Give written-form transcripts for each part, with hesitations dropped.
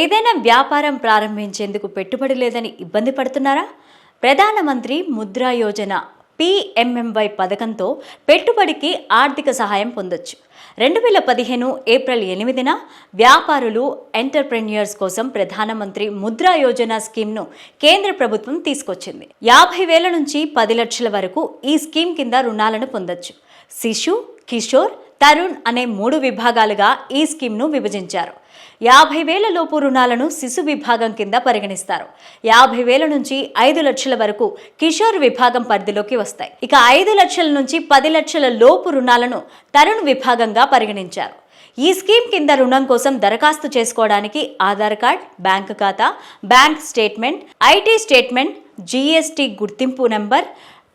ఏదైనా వ్యాపారం ప్రారంభించేందుకు పెట్టుబడి లేదని ఇబ్బంది పడుతున్నారా? ప్రధానమంత్రి ముద్రా యోజన PMMY పథకంతో పెట్టుబడికి ఆర్థిక సహాయం పొందొచ్చు. 2015 ఏప్రిల్ 8న వ్యాపారులు, ఎంటర్‌ప్రెన్యూర్స్ కోసం ప్రధానమంత్రి ముద్రా యోజన స్కీమ్ను కేంద్ర ప్రభుత్వం తీసుకొచ్చింది. 50,000 నుంచి 10 లక్షల వరకు ఈ స్కీమ్ కింద రుణాలను పొందొచ్చు. శిశు, కిషోర్, తరుణ్ అనే 3 విభాగాలుగా ఈ స్కీమ్ను విభజించారు. 50,000 లోపు రుణాలను శిశు విభాగం కింద పరిగణిస్తారు. 50,000 నుంచి 5 లక్షల వరకు కిషోర్ విభాగం పరిధిలోకి వస్తాయి. ఇక 5 లక్షల నుంచి 10 లక్షల లోపు రుణాలను తరుణ్ విభాగంగా పరిగణించారు. ఈ స్కీమ్ కింద రుణం కోసం దరఖాస్తు చేసుకోవడానికి ఆధార్ కార్డ్, బ్యాంకు ఖాతా, bank statement, IT statement, GST గుర్తింపు నెంబర్,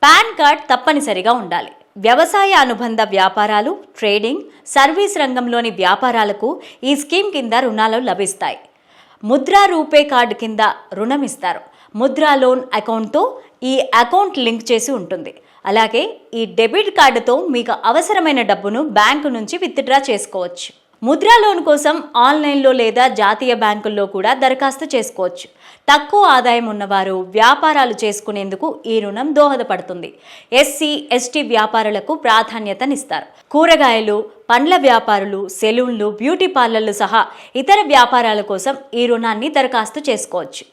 పాన్ కార్డ్ తప్పనిసరిగా ఉండాలి. వ్యవసాయ అనుబంధ వ్యాపారాలు, ట్రేడింగ్, సర్వీస్ రంగంలోని వ్యాపారాలకు ఈ స్కీమ్ కింద రుణాలు లభిస్తాయి. ముద్రా రూపే కార్డు కింద రుణం ఇస్తారు. ముద్రా లోన్ అకౌంట్తో ఈ అకౌంట్ లింక్ చేసి ఉంటుంది. అలాగే ఈ డెబిట్ కార్డుతో మీకు అవసరమైన డబ్బును బ్యాంకు నుంచి విత్డ్రా చేసుకోవచ్చు. ముద్రా లోన్ కోసం ఆన్లైన్లో లేదా జాతీయ బ్యాంకుల్లో కూడా దరఖాస్తు చేసుకోవచ్చు. తక్కువ ఆదాయం ఉన్నవారు వ్యాపారాలు చేసుకునేందుకు ఈ రుణం దోహదపడుతుంది. SC, ST వ్యాపారులకు ప్రాధాన్యతనిస్తారు. కూరగాయలు, పండ్ల వ్యాపారులు, సెలూన్లు, బ్యూటీ పార్లర్లు సహా ఇతర వ్యాపారాల కోసం ఈ రుణాన్ని దరఖాస్తు చేసుకోవచ్చు.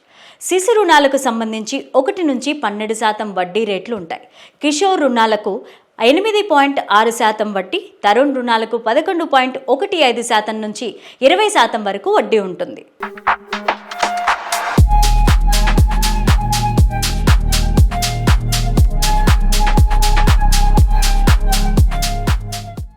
శిశు రుణాలకు సంబంధించి 1 నుంచి 12% వడ్డీ రేట్లు ఉంటాయి. కిషోర్ రుణాలకు 8.6% వడ్డీ, తరుణ్ రుణాలకు 11.15% నుంచి 20% వరకు వడ్డీ ఉంటుంది.